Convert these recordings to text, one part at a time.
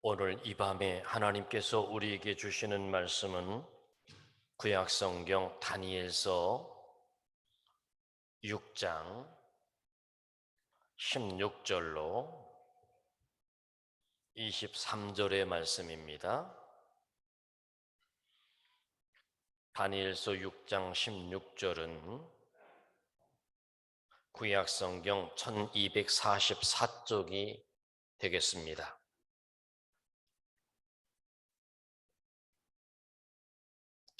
오늘 이 밤에 하나님께서 우리에게 주시는 말씀은 구약성경 다니엘서 6장 16절로 23절의 말씀입니다. 다니엘서 6장 16절은 구약성경 1244쪽이 되겠습니다.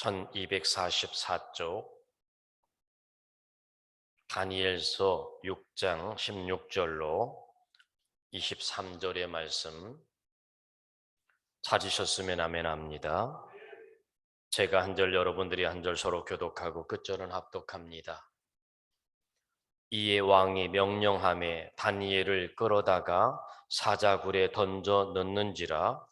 (1244쪽) 다니엘서 6장 16절로 23절의 말씀 찾으셨으면 아멘합니다. 제가 한 절, 여러분들이 한 절 서로 교독하고 끝절은 합독합니다. 이에 왕이 명령하매 다니엘을 끌어다가 사자굴에 던져 넣는지라.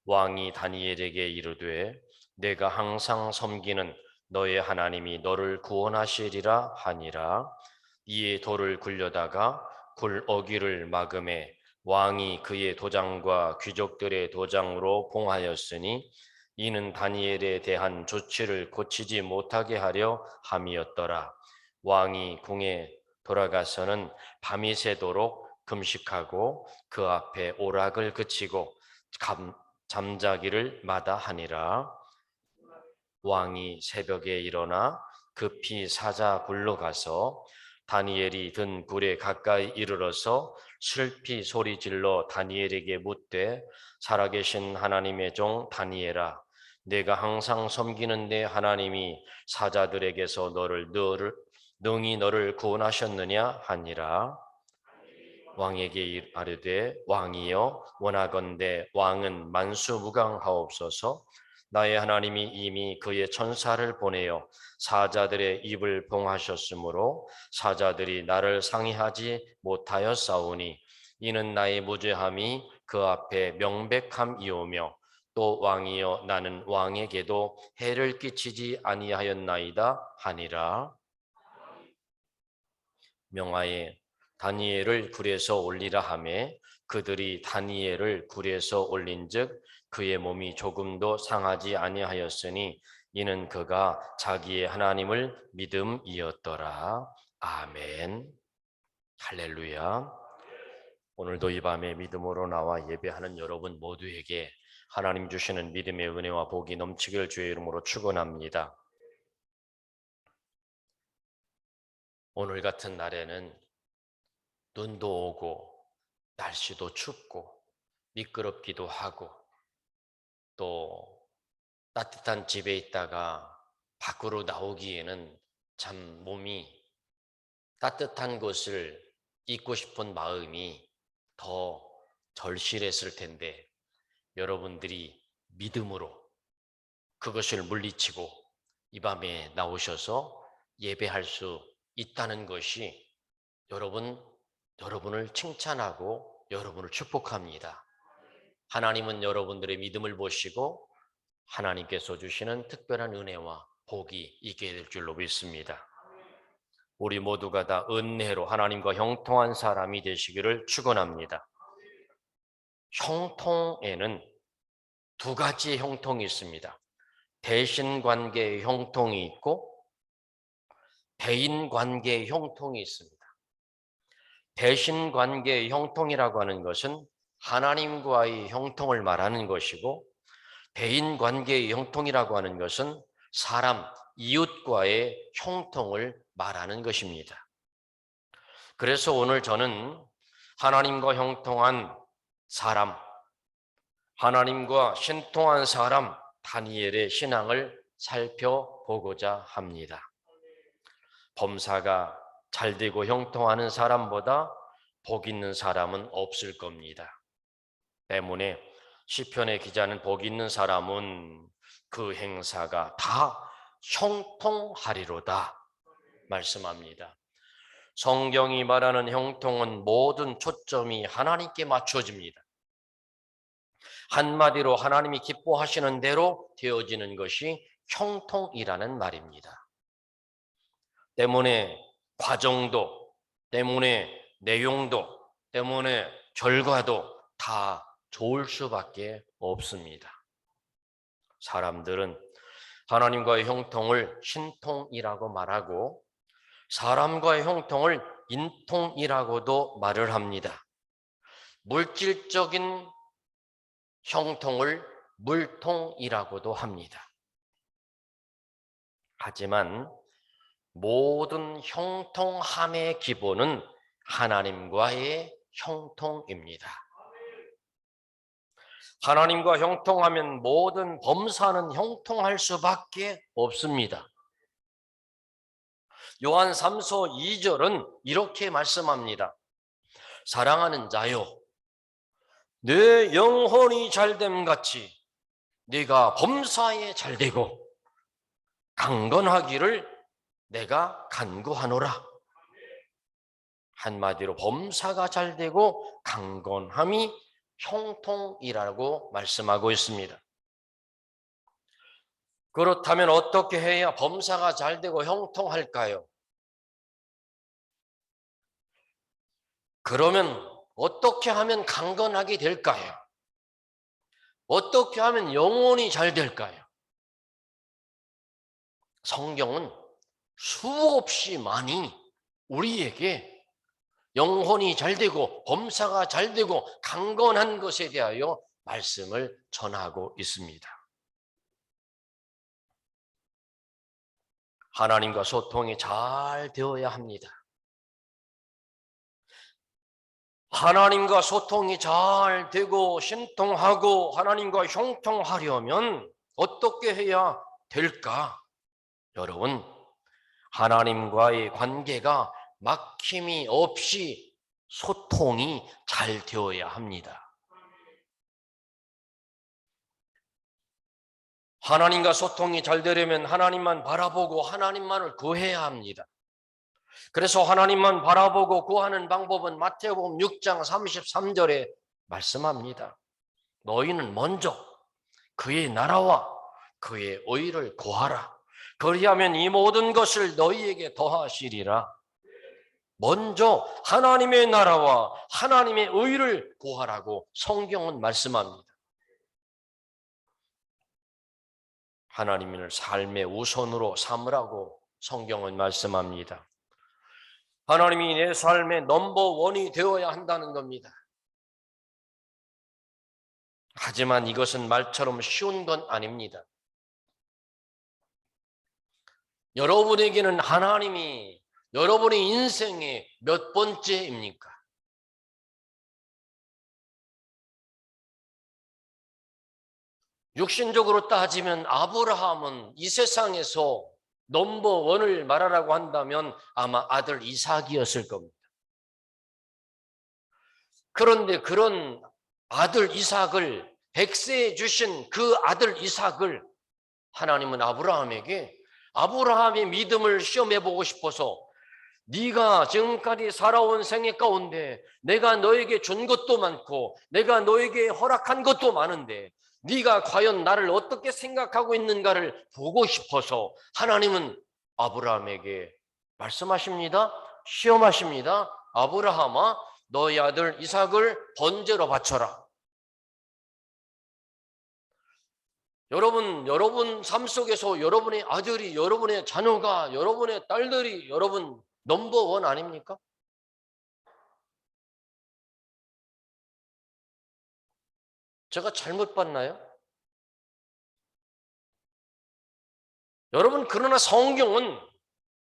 왕이 다니엘에게 이르되 내가 항상 섬기는 너의 하나님이 너를 구원하시리라 하니라. 이에 돌을 굴려다가 굴 어귀를 막음에 왕이 그의 도장과 귀족들의 도장으로 봉하였으니 이는 다니엘에 대한 조치를 고치지 못하게 하려 함이었더라. 왕이 궁에 돌아가서는 밤이 새도록 금식하고 그 앞에 오락을 그치고 잠자기를 마다하니라. 왕이 새벽에 일어나 급히 사자 굴로 가서 다니엘이 든 굴에 가까이 이르러서 슬피 소리질러 다니엘에게 묻되 살아계신 하나님의 종 다니엘아, 내가 항상 섬기는 내 하나님이 사자들에게서 능히 너를 구원하셨느냐 하니라. 왕에게 아뢰되 왕이여 원하건대 왕은 만수무강하옵소서. 나의 하나님이 이미 그의 천사를 보내어 사자들의 입을 봉하셨으므로 사자들이 나를 상의하지 못하였사오니 이는 나의 무죄함이 그 앞에 명백함이오며 또 왕이여 나는 왕에게도 해를 끼치지 아니하였나이다 하니라. 명하에 다니엘을 굴에서 올리라 하매 그들이 다니엘을 굴에서 올린즉 그의 몸이 조금도 상하지 아니하였으니 이는 그가 자기의 하나님을 믿음이었더라. 아멘. 할렐루야. 오늘도 이 밤에 믿음으로 나와 예배하는 여러분 모두에게 하나님 주시는 믿음의 은혜와 복이 넘치길 주의 이름으로 축원합니다. 오늘 같은 날에는 눈도 오고 날씨도 춥고 미끄럽기도 하고 또 따뜻한 집에 있다가 밖으로 나오기에는 참 몸이 따뜻한 것을 입고 싶은 마음이 더 절실했을 텐데 여러분들이 믿음으로 그것을 물리치고 이 밤에 나오셔서 예배할 수 있다는 것이 여러분을 칭찬하고 여러분을 축복합니다. 하나님은 여러분들의 믿음을 보시고 하나님께서 주시는 특별한 은혜와 복이 있게 될 줄로 믿습니다. 우리 모두가 다 은혜로 하나님과 형통한 사람이 되시기를 축원합니다. 형통에는 두 가지의 형통이 있습니다. 대신관계의 형통이 있고 대인관계의 형통이 있습니다. 대신관계의 형통이라고 하는 것은 하나님과의 형통을 말하는 것이고 대인관계의 형통이라고 하는 것은 사람, 이웃과의 형통을 말하는 것입니다. 그래서 오늘 저는 하나님과 형통한 사람, 하나님과 신통한 사람 다니엘의 신앙을 살펴보고자 합니다. 범사가 잘되고 형통하는 사람보다 복 있는 사람은 없을 겁니다. 때문에 시편의 기자는 복 있는 사람은 그 행사가 다 형통하리로다 말씀합니다. 성경이 말하는 형통은 모든 초점이 하나님께 맞춰집니다. 한마디로 하나님이 기뻐하시는 대로 되어지는 것이 형통이라는 말입니다. 때문에 과정도, 때문에 내용도, 때문에 결과도 다 좋을 수밖에 없습니다. 사람들은 하나님과의 형통을 신통이라고 말하고 사람과의 형통을 인통이라고도 말을 합니다. 물질적인 형통을 물통이라고도 합니다. 하지만 모든 형통함의 기본은 하나님과의 형통입니다. 하나님과 형통하면 모든 범사는 형통할 수밖에 없습니다. 요한 3서 2절은 이렇게 말씀합니다. 사랑하는 자요, 내 영혼이 잘됨 같이 네가 범사에 잘되고 강건하기를 내가 간구하노라. 한마디로 범사가 잘되고 강건함이 형통이라고 말씀하고 있습니다. 그렇다면 어떻게 해야 범사가 잘되고 형통할까요? 그러면 어떻게 하면 강건하게 될까요? 어떻게 하면 영혼이 잘 될까요? 성경은 수없이 많이 우리에게 영혼이 잘 되고 범사가 잘 되고 강건한 것에 대하여 말씀을 전하고 있습니다. 하나님과 소통이 잘 되어야 합니다. 하나님과 소통이 잘 되고 신통하고 하나님과 형통하려면 어떻게 해야 될까? 여러분, 하나님과의 관계가 막힘이 없이 소통이 잘 되어야 합니다. 하나님과 소통이 잘 되려면 하나님만 바라보고 하나님만을 구해야 합니다. 그래서 하나님만 바라보고 구하는 방법은 마태복음 6장 33절에 말씀합니다. 너희는 먼저 그의 나라와 그의 의를 구하라. 그리하면 이 모든 것을 너희에게 더하시리라. 먼저 하나님의 나라와 하나님의 의를 구하라고 성경은 말씀합니다. 하나님을 삶의 우선으로 삼으라고 성경은 말씀합니다. 하나님이 내 삶의 넘버원이 되어야 한다는 겁니다. 하지만 이것은 말처럼 쉬운 건 아닙니다. 여러분에게는 하나님이 여러분의 인생의 몇 번째입니까? 육신적으로 따지면 아브라함은 이 세상에서 넘버원을 말하라고 한다면 아마 아들 이삭이었을 겁니다. 그런데 그런 아들 이삭을 백세에 주신 그 아들 이삭을 하나님은 아브라함에게 아브라함의 믿음을 시험해 보고 싶어서 네가 지금까지 살아온 생애 가운데 내가 너에게 준 것도 많고 내가 너에게 허락한 것도 많은데 네가 과연 나를 어떻게 생각하고 있는가를 보고 싶어서 하나님은 아브라함에게 말씀하십니다. 시험하십니다. 아브라함아, 너의 아들 이삭을 번제로 바쳐라. 여러분 삶 속에서 여러분의 아들이, 여러분의 자녀가, 여러분의 딸들이 여러분 넘버원 아닙니까? 제가 잘못 봤나요? 여러분, 그러나 성경은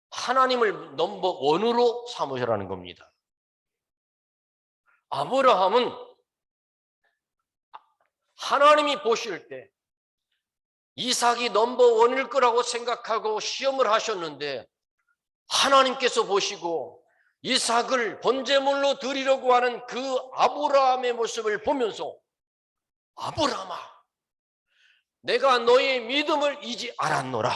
하나님을 넘버원으로 삼으시라는 겁니다. 아브라함은 하나님이 보실 때 이삭이 넘버원일 거라고 생각하고 시험을 하셨는데 하나님께서 보시고 이삭을 번제물로 드리려고 하는 그 아브라함의 모습을 보면서 아브라함아, 내가 너의 믿음을 잊지 않았노라.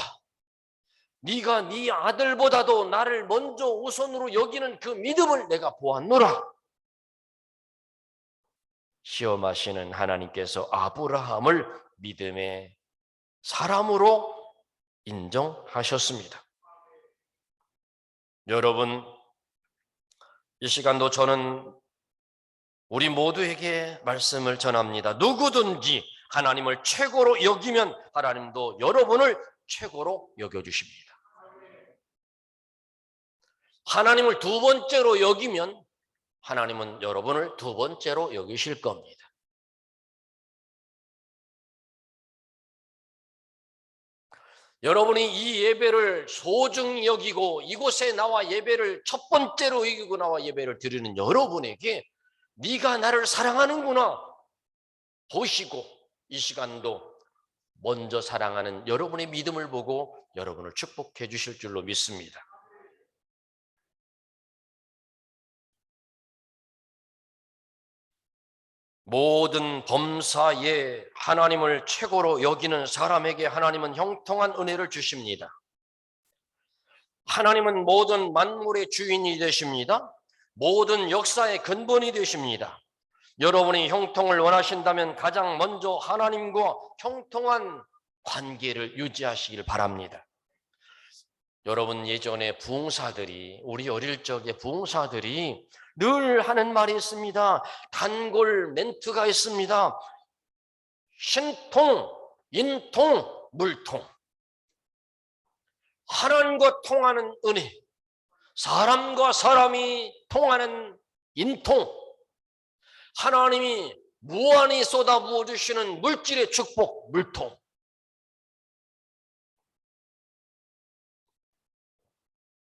네가 네 아들보다도 나를 먼저 우선으로 여기는 그 믿음을 내가 보았노라. 시험하시는 하나님께서 아브라함을 믿음의 사람으로 인정하셨습니다. 여러분, 이 시간도 저는 우리 모두에게 말씀을 전합니다. 누구든지 하나님을 최고로 여기면 하나님도 여러분을 최고로 여겨주십니다. 하나님을 두 번째로 여기면 하나님은 여러분을 두 번째로 여기실 겁니다. 여러분이 이 예배를 소중히 여기고 이곳에 나와 예배를 첫 번째로 여기고 나와 예배를 드리는 여러분에게 네가 나를 사랑하는구나 보시고 이 시간도 먼저 사랑하는 여러분의 믿음을 보고 여러분을 축복해 주실 줄로 믿습니다. 모든 범사에 하나님을 최고로 여기는 사람에게 하나님은 형통한 은혜를 주십니다. 하나님은 모든 만물의 주인이 되십니다. 모든 역사의 근본이 되십니다. 여러분이 형통을 원하신다면 가장 먼저 하나님과 형통한 관계를 유지하시길 바랍니다. 여러분 예전에 부흥사들이 우리 어릴 적에 부흥사들이 늘 하는 말이 있습니다. 단골 멘트가 있습니다. 신통, 인통, 물통. 하나님과 통하는 은혜, 사람과 사람이 통하는 인통, 하나님이 무한히 쏟아부어 주시는 물질의 축복, 물통.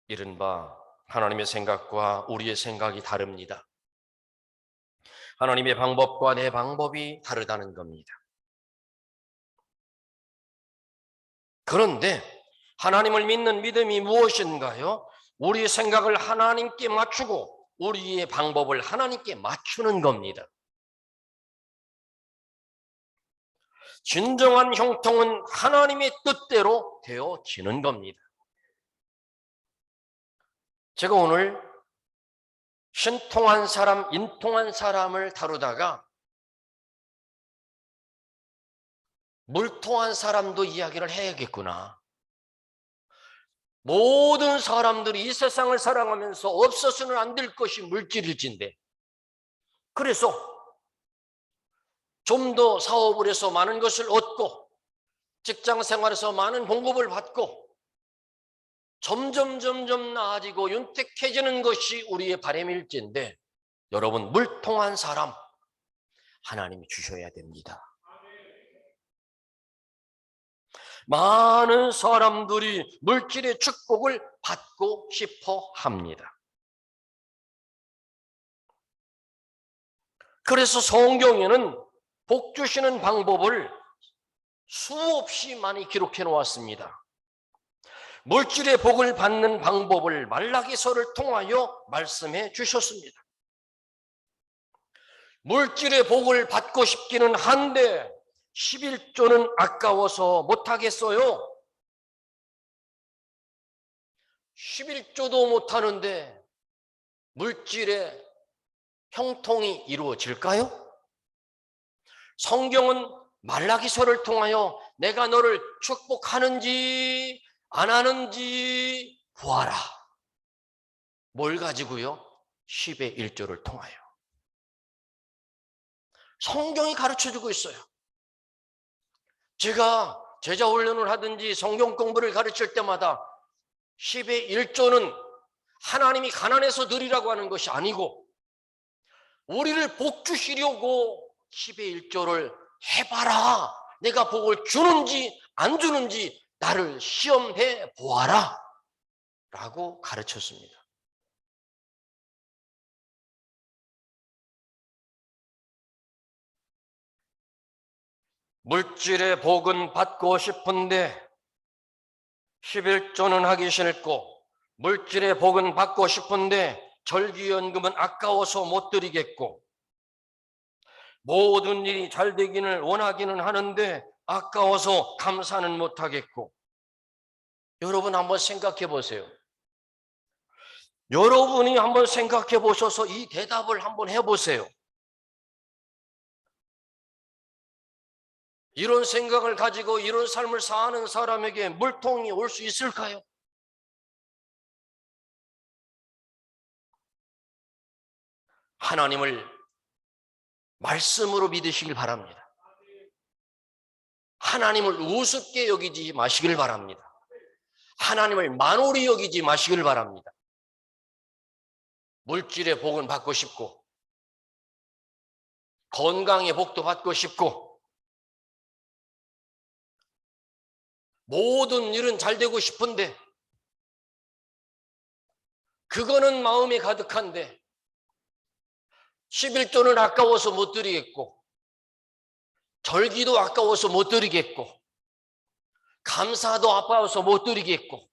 이른바 하나님의 생각과 우리의 생각이 다릅니다. 하나님의 방법과 내 방법이 다르다는 겁니다. 그런데 하나님을 믿는 믿음이 무엇인가요? 우리의 생각을 하나님께 맞추고 우리의 방법을 하나님께 맞추는 겁니다. 진정한 형통은 하나님의 뜻대로 되어지는 겁니다. 제가 오늘 신통한 사람, 인통한 사람을 다루다가 물통한 사람도 이야기를 해야겠구나. 모든 사람들이 이 세상을 살아가면서 없어서는 안 될 것이 물질일진데, 그래서 좀 더 사업을 해서 많은 것을 얻고 직장 생활에서 많은 봉급을 받고 점점 나아지고 윤택해지는 것이 우리의 바람일진데, 여러분 물통한 사람 하나님이 주셔야 됩니다. 많은 사람들이 물질의 축복을 받고 싶어 합니다. 그래서 성경에는 복 주시는 방법을 수없이 많이 기록해 놓았습니다. 물질의 복을 받는 방법을 말라기서를 통하여 말씀해 주셨습니다. 물질의 복을 받고 싶기는 한데 11조는 아까워서 못하겠어요. 11조도 못하는데 물질의 형통이 이루어질까요? 성경은 말라기서를 통하여 내가 너를 축복하는지 안 하는지 보아라. 뭘 가지고요? 10의 1조를 통하여. 성경이 가르쳐주고 있어요. 제가 제자 훈련을 하든지 성경 공부를 가르칠 때마다 10의 1조는 하나님이 가난해서 드리라고 하는 것이 아니고 우리를 복 주시려고 10의 1조를 해봐라. 내가 복을 주는지 안 주는지 나를 시험해 보아라 라고 가르쳤습니다. 물질의 복은 받고 싶은데 11조는 하기 싫고, 물질의 복은 받고 싶은데 절기연금은 아까워서 못 드리겠고, 모든 일이 잘 되기를 원하기는 하는데 아까워서 감사는 못하겠고. 여러분 한번 생각해 보세요. 여러분이 한번 생각해 보셔서 이 대답을 한번 해보세요. 이런 생각을 가지고 이런 삶을 사는 사람에게 물통이 올 수 있을까요? 하나님을 말씀으로 믿으시길 바랍니다. 하나님을 우습게 여기지 마시길 바랍니다. 하나님을 만홀히 여기지 마시길 바랍니다. 물질의 복은 받고 싶고, 건강의 복도 받고 싶고, 모든 일은 잘 되고 싶은데, 그거는 마음에 가득한데 11조는 아까워서 못 드리겠고, 절기도 아까워서 못 드리겠고, 감사도 아까워서 못 드리겠고,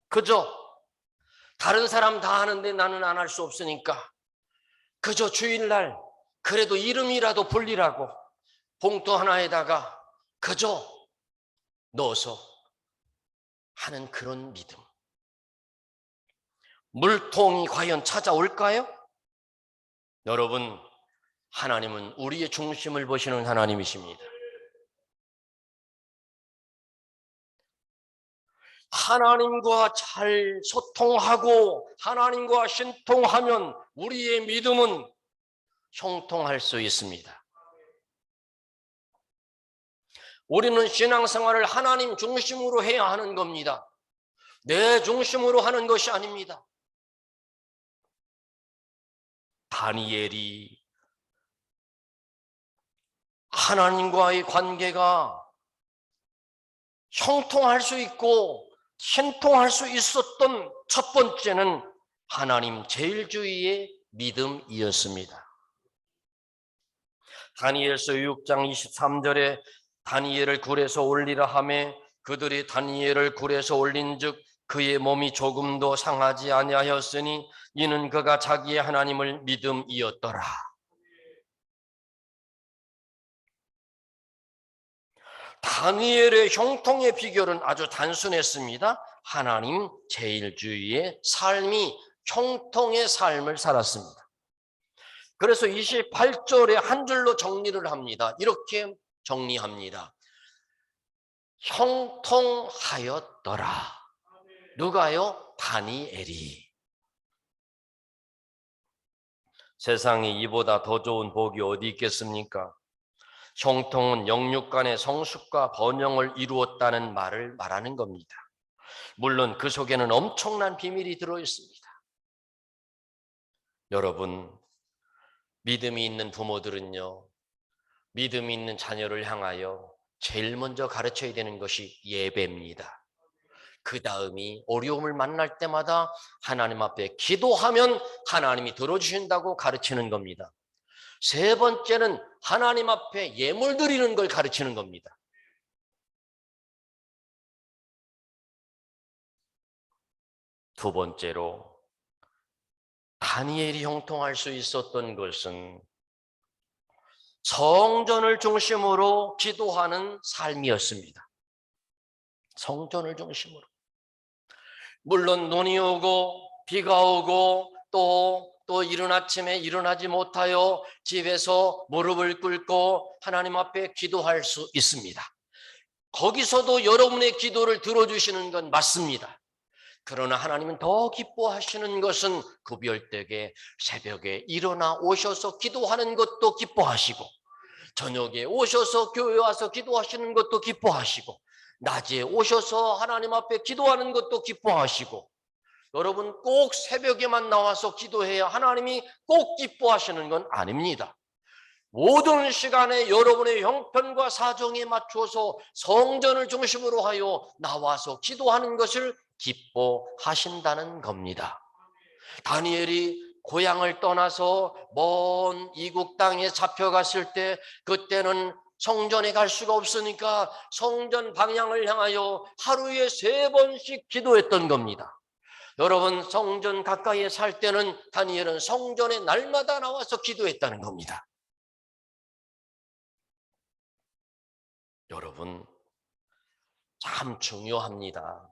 그저 다른 사람 다 하는데 나는 안 할 수 없으니까 그저 주일날 그래도 이름이라도 불리라고 봉투 하나에다가 그저 넣어서 하는 그런 믿음. 물통이 과연 찾아올까요? 여러분, 하나님은 우리의 중심을 보시는 하나님이십니다. 하나님과 잘 소통하고 하나님과 신통하면 우리의 믿음은 형통할 수 있습니다. 우리는 신앙생활을 하나님 중심으로 해야 하는 겁니다. 내 중심으로 하는 것이 아닙니다. 다니엘이 하나님과의 관계가 형통할 수 있고 신통할 수 있었던 첫 번째는 하나님 제일주의의 믿음이었습니다. 다니엘서 6장 23절에 다니엘을 굴에서 올리라 하매 그들이 다니엘을 굴에서 올린즉 그의 몸이 조금도 상하지 아니하였으니 이는 그가 자기의 하나님을 믿음이었더라. 다니엘의 형통의 비결은 아주 단순했습니다. 하나님 제일주의의 삶이 형통의 삶을 살았습니다. 그래서 28절에 한 줄로 정리를 합니다. 이렇게 정리합니다. 형통하였더라. 누가요? 다니엘이. 세상에 이보다 더 좋은 복이 어디 있겠습니까? 형통은 영육 간의 성숙과 번영을 이루었다는 말을 말하는 겁니다. 물론 그 속에는 엄청난 비밀이 들어있습니다. 여러분, 믿음이 있는 부모들은요, 믿음이 있는 자녀를 향하여 제일 먼저 가르쳐야 되는 것이 예배입니다. 그 다음이 어려움을 만날 때마다 하나님 앞에 기도하면 하나님이 들어주신다고 가르치는 겁니다. 세 번째는 하나님 앞에 예물 드리는 걸 가르치는 겁니다. 두 번째로 다니엘이 형통할 수 있었던 것은 성전을 중심으로 기도하는 삶이었습니다. 성전을 중심으로. 물론 눈이 오고 비가 오고 또 이른 아침에 일어나지 못하여 집에서 무릎을 꿇고 하나님 앞에 기도할 수 있습니다. 거기서도 여러분의 기도를 들어주시는 건 맞습니다. 그러나 하나님은 더 기뻐하시는 것은 구별되게 새벽에 일어나 오셔서 기도하는 것도 기뻐하시고, 저녁에 오셔서 교회 와서 기도하시는 것도 기뻐하시고, 낮에 오셔서 하나님 앞에 기도하는 것도 기뻐하시고, 여러분 꼭 새벽에만 나와서 기도해야 하나님이 꼭 기뻐하시는 건 아닙니다. 모든 시간에 여러분의 형편과 사정에 맞춰서 성전을 중심으로 하여 나와서 기도하는 것을 기뻐하신다는 겁니다. 다니엘이 고향을 떠나서 먼 이국 땅에 잡혀갔을 때 그때는 성전에 갈 수가 없으니까 성전 방향을 향하여 하루에 3번씩 기도했던 겁니다. 여러분 성전 가까이에 살 때는 다니엘은 성전에 날마다 나와서 기도했다는 겁니다. 여러분 참 중요합니다.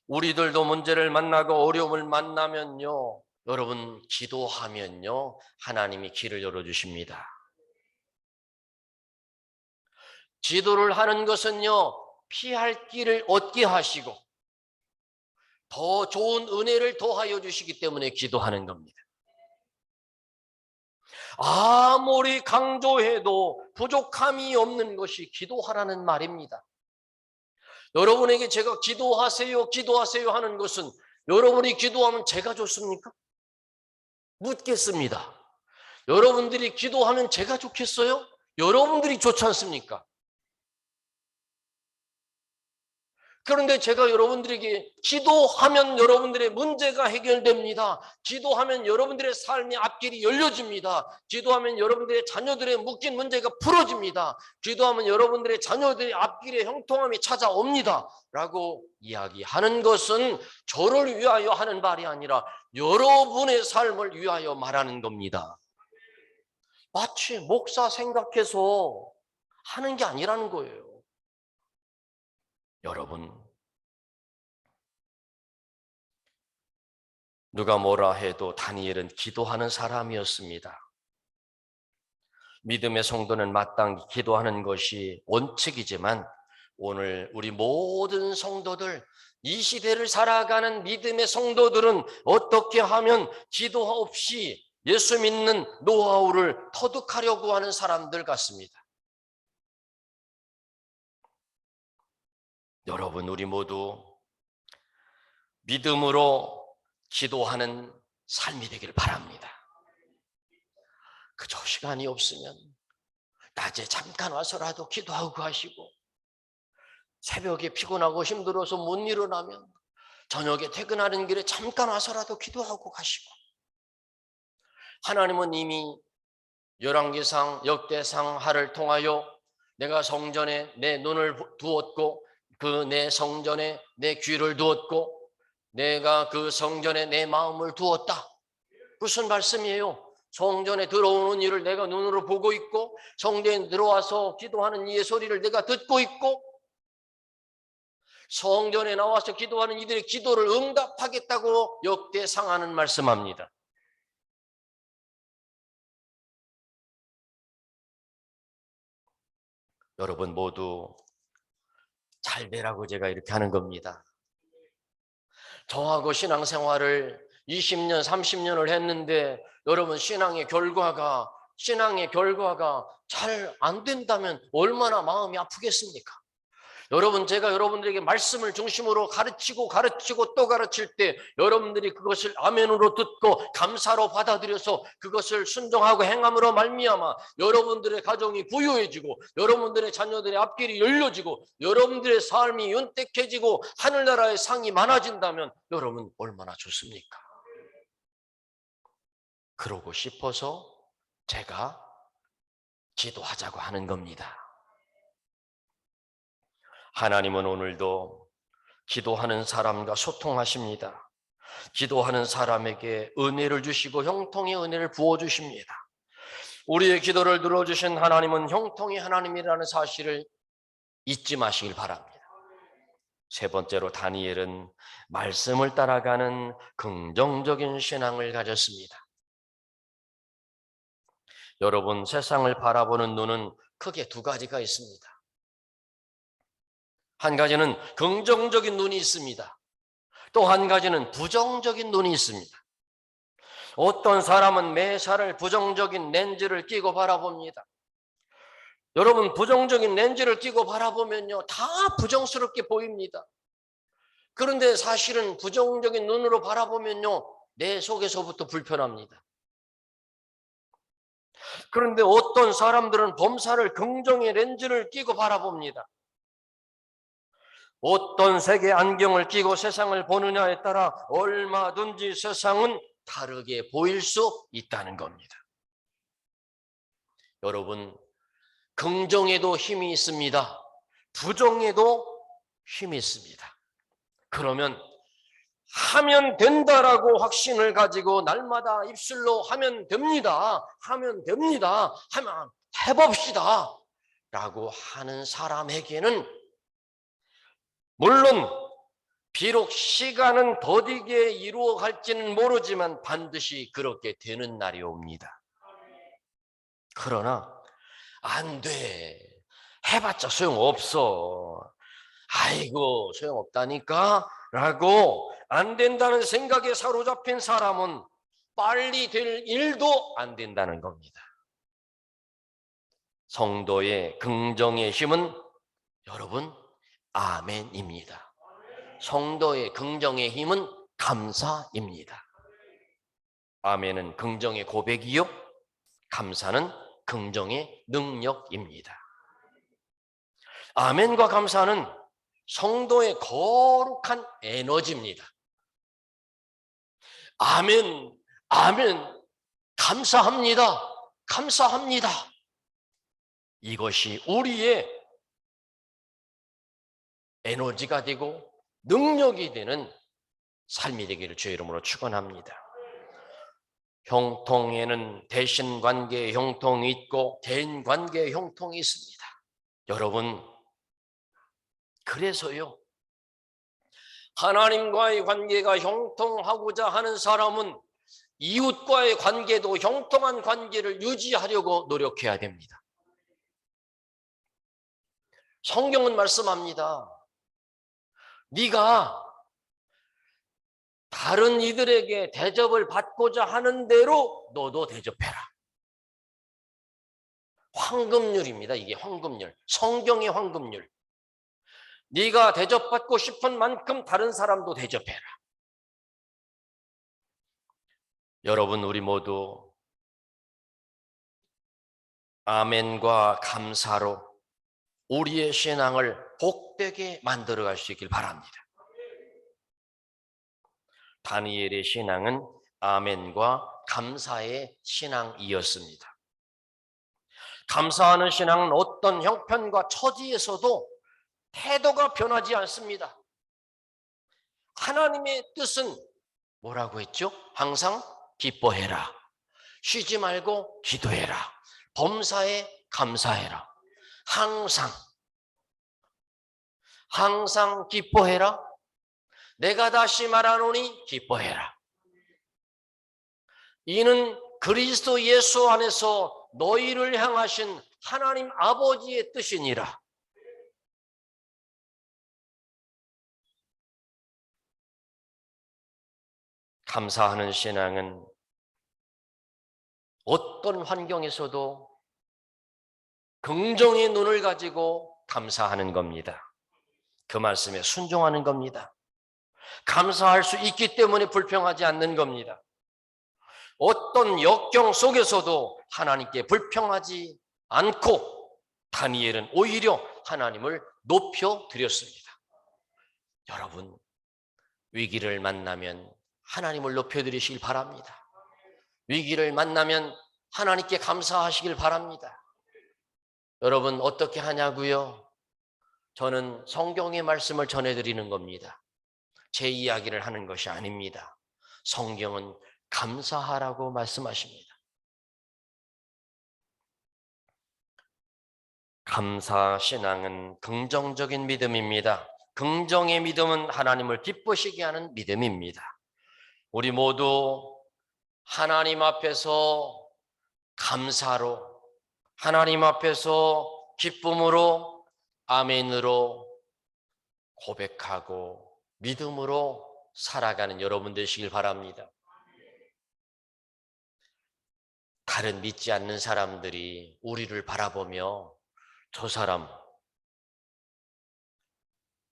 우리들도 문제를 만나고 어려움을 만나면요, 여러분 기도하면요 하나님이 길을 열어주십니다. 기도를 하는 것은요 피할 길을 얻게 하시고 더 좋은 은혜를 더하여 주시기 때문에 기도하는 겁니다. 아무리 강조해도 부족함이 없는 것이 기도하라는 말입니다. 여러분에게 제가 기도하세요, 기도하세요 하는 것은 여러분이 기도하면 제가 좋습니까? 묻겠습니다. 여러분들이 기도하면 제가 좋겠어요? 여러분들이 좋지 않습니까? 그런데 제가 여러분들에게 기도하면 여러분들의 문제가 해결됩니다. 기도하면 여러분들의 삶의 앞길이 열려집니다. 기도하면 여러분들의 자녀들의 묶인 문제가 풀어집니다. 기도하면 여러분들의 자녀들의 앞길에 형통함이 찾아옵니다. 라고 이야기하는 것은 저를 위하여 하는 말이 아니라 여러분의 삶을 위하여 말하는 겁니다. 마치 목사 생각해서 하는 게 아니라는 거예요. 여러분, 누가 뭐라 해도 다니엘은 기도하는 사람이었습니다. 믿음의 성도는 마땅히 기도하는 것이 원칙이지만 오늘 우리 모든 성도들, 이 시대를 살아가는 믿음의 성도들은 어떻게 하면 기도 없이 예수 믿는 노하우를 터득하려고 하는 사람들 같습니다. 여러분, 우리 모두 믿음으로 기도하는 삶이 되기를 바랍니다. 그저 시간이 없으면 낮에 잠깐 와서라도 기도하고 가시고, 새벽에 피곤하고 힘들어서 못 일어나면 저녁에 퇴근하는 길에 잠깐 와서라도 기도하고 가시고, 하나님은 이미 열왕기상, 역대상 하를 통하여 내가 성전에 내 눈을 두었고 그 내 성전에 내 귀를 두었고 내가 그 성전에 내 마음을 두었다. 무슨 말씀이에요? 성전에 들어오는 이를 내가 눈으로 보고 있고 성전에 들어와서 기도하는 이의 소리를 내가 듣고 있고 성전에 나와서 기도하는 이들의 기도를 응답하겠다고 역대상하는 말씀합니다. 여러분 모두 잘 되라고 제가 이렇게 하는 겁니다. 저하고 신앙생활을 20년, 30년을 했는데 여러분 신앙의 결과가 잘 안 된다면 얼마나 마음이 아프겠습니까? 여러분, 제가 여러분들에게 말씀을 중심으로 가르치고 또 가르칠 때 여러분들이 그것을 아멘으로 듣고 감사로 받아들여서 그것을 순종하고 행함으로 말미암아 여러분들의 가정이 부유해지고 여러분들의 자녀들의 앞길이 열려지고 여러분들의 삶이 윤택해지고 하늘나라의 상이 많아진다면 여러분 얼마나 좋습니까? 그러고 싶어서 제가 기도하자고 하는 겁니다. 하나님은 오늘도 기도하는 사람과 소통하십니다. 기도하는 사람에게 은혜를 주시고 형통의 은혜를 부어주십니다. 우리의 기도를 들어주신 하나님은 형통의 하나님이라는 사실을 잊지 마시길 바랍니다. 세 번째로 다니엘은 말씀을 따라가는 긍정적인 신앙을 가졌습니다. 여러분, 세상을 바라보는 눈은 크게 두 가지가 있습니다. 한 가지는 긍정적인 눈이 있습니다. 또 한 가지는 부정적인 눈이 있습니다. 어떤 사람은 매사를 부정적인 렌즈를 끼고 바라봅니다. 여러분, 부정적인 렌즈를 끼고 바라보면요, 다 부정스럽게 보입니다. 그런데 사실은 부정적인 눈으로 바라보면요, 내 속에서부터 불편합니다. 그런데 어떤 사람들은 범사를 긍정의 렌즈를 끼고 바라봅니다. 어떤 색의 안경을 끼고 세상을 보느냐에 따라 얼마든지 세상은 다르게 보일 수 있다는 겁니다. 여러분, 긍정에도 힘이 있습니다. 부정에도 힘이 있습니다. 그러면 하면 된다라고 확신을 가지고 날마다 입술로 하면 됩니다. 하면 해봅시다 라고 하는 사람에게는 물론 비록 시간은 더디게 이루어갈지는 모르지만 반드시 그렇게 되는 날이 옵니다. 그러나 안 돼, 해봤자 소용없어, 아이고 소용없다니까 라고 안 된다는 생각에 사로잡힌 사람은 빨리 될 일도 안 된다는 겁니다. 성도의 긍정의 힘은 여러분 아멘입니다. 성도의 긍정의 힘은 감사입니다. 아멘은 긍정의 고백이요, 감사는 긍정의 능력입니다. 아멘과 감사는 성도의 거룩한 에너지입니다. 아멘, 아멘, 감사합니다, 감사합니다. 이것이 우리의 에너지가 되고 능력이 되는 삶이 되기를 주의 이름으로 축원합니다. 형통에는 대신 관계의 형통이 있고 대인 관계의 형통이 있습니다. 여러분, 그래서요, 하나님과의 관계가 형통하고자 하는 사람은 이웃과의 관계도 형통한 관계를 유지하려고 노력해야 됩니다. 성경은 말씀합니다. 네가 다른 이들에게 대접을 받고자 하는 대로 너도 대접해라. 황금률입니다. 이게 황금률. 성경의 황금률. 네가 대접받고 싶은 만큼 다른 사람도 대접해라. 여러분, 우리 모두 아멘과 감사로 우리의 신앙을 복되게 만들어갈 수 있길 바랍니다. 다니엘의 신앙은 아멘과 감사의 신앙이었습니다. 감사하는 신앙은 어떤 형편과 처지에서도 태도가 변하지 않습니다. 하나님의 뜻은 뭐라고 했죠? 항상 기뻐해라. 쉬지 말고 기도해라. 범사에 감사해라. 항상 기뻐해라. 내가 다시 말하노니 기뻐해라. 이는 그리스도 예수 안에서 너희를 향하신 하나님 아버지의 뜻이니라. 감사하는 신앙은 어떤 환경에서도 긍정의 눈을 가지고 감사하는 겁니다. 그 말씀에 순종하는 겁니다. 감사할 수 있기 때문에 불평하지 않는 겁니다. 어떤 역경 속에서도 하나님께 불평하지 않고 다니엘은 오히려 하나님을 높여드렸습니다. 여러분, 위기를 만나면 하나님을 높여드리시길 바랍니다. 위기를 만나면 하나님께 감사하시길 바랍니다. 여러분, 어떻게 하냐고요? 저는 성경의 말씀을 전해드리는 겁니다. 제 이야기를 하는 것이 아닙니다. 성경은 감사하라고 말씀하십니다. 감사 신앙은 긍정적인 믿음입니다. 긍정의 믿음은 하나님을 기쁘시게 하는 믿음입니다. 우리 모두 하나님 앞에서 감사로, 하나님 앞에서 기쁨으로, 아멘으로 고백하고 믿음으로 살아가는 여러분 되시길 바랍니다. 다른 믿지 않는 사람들이 우리를 바라보며 저 사람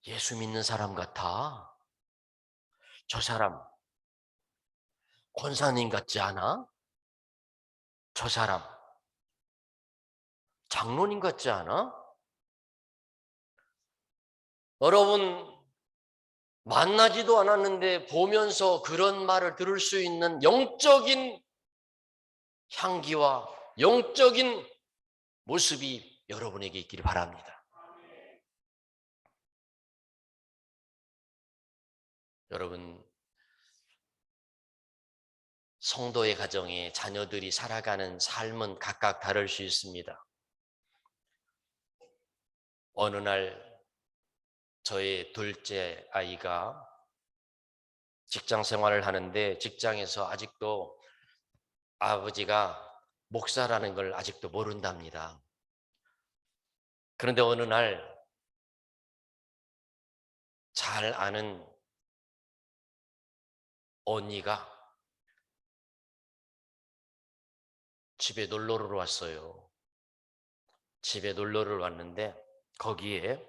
예수 믿는 사람 같아. 저 사람 권사님 같지 않아? 저 사람 장로님 같지 않아? 여러분, 만나지도 않았는데 보면서 그런 말을 들을 수 있는 영적인 향기와 영적인 모습이 여러분에게 있기를 바랍니다. 여러분, 성도의 가정에 자녀들이 살아가는 삶은 각각 다를 수 있습니다. 어느 날 저의 둘째 아이가 직장 생활을 하는데 직장에서 아직도 아버지가 목사라는 걸 아직도 모른답니다. 그런데 어느 날 잘 아는 언니가 집에 놀러를 왔어요. 집에 놀러를 왔는데 거기에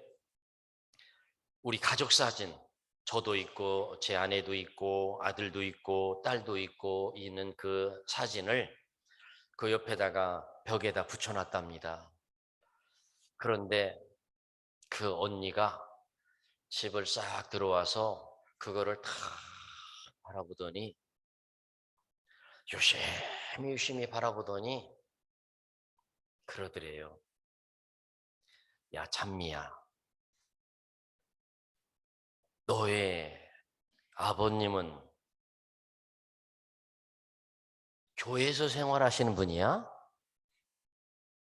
우리 가족 사진, 저도 있고 제 아내도 있고 아들도 있고 딸도 있고 있는 그 사진을 그 옆에다가 벽에다 붙여놨답니다. 그런데 그 언니가 집을 싹 들어와서 그거를 다 바라보더니 유심히 바라보더니 그러더래요. 야, 찬미야, 너의 아버님은 교회에서 생활하시는 분이야?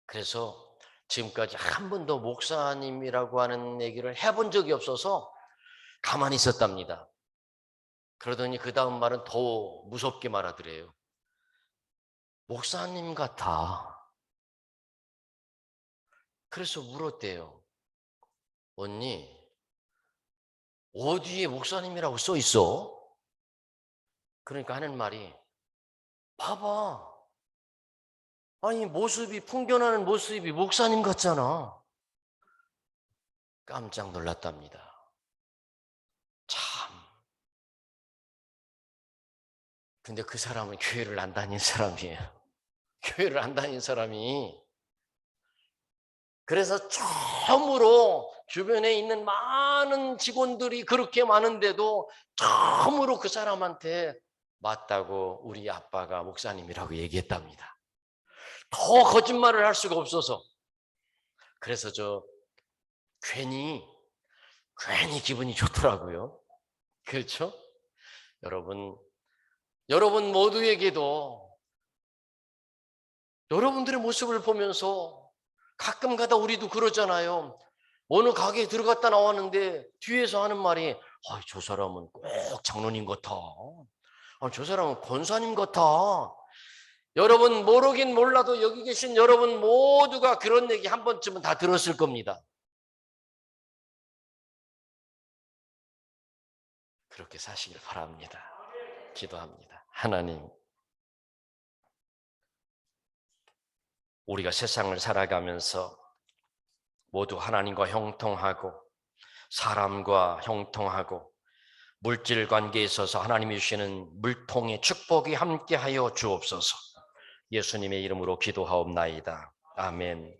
그래서 지금까지 한 번도 목사님이라고 하는 얘기를 해본 적이 없어서 가만히 있었답니다. 그러더니 그 다음 말은 더 무섭게 말하더래요. 목사님 같아. 그래서 물었대요. 언니, 어디에 목사님이라고 써 있어? 그러니까 하는 말이, 봐봐. 아니, 모습이, 풍겨나는 모습이 목사님 같잖아. 깜짝 놀랐답니다. 참. 근데 그 사람은 교회를 안 다닌 사람이에요. 교회를 안 다닌 사람이. 그래서 처음으로 주변에 있는 많은 직원들이 그렇게 많은데도 처음으로 그 사람한테 맞다고 우리 아빠가 목사님이라고 얘기했답니다. 더 거짓말을 할 수가 없어서. 그래서 괜히 기분이 좋더라고요. 그렇죠? 여러분 모두에게도 여러분들의 모습을 보면서 가끔 가다 우리도 그러잖아요. 어느 가게에 들어갔다 나왔는데 뒤에서 하는 말이 저 사람은 꼭 장로님 같아. 저 사람은 권사님 같아. 여러분 모르긴 몰라도 여기 계신 여러분 모두가 그런 얘기 한 번쯤은 다 들었을 겁니다. 그렇게 사시길 바랍니다. 기도합니다. 하나님, 우리가 세상을 살아가면서 모두 하나님과 형통하고 사람과 형통하고 물질 관계에 있어서 하나님이 주시는 물통의 축복이 함께하여 주옵소서. 예수님의 이름으로 기도하옵나이다. 아멘.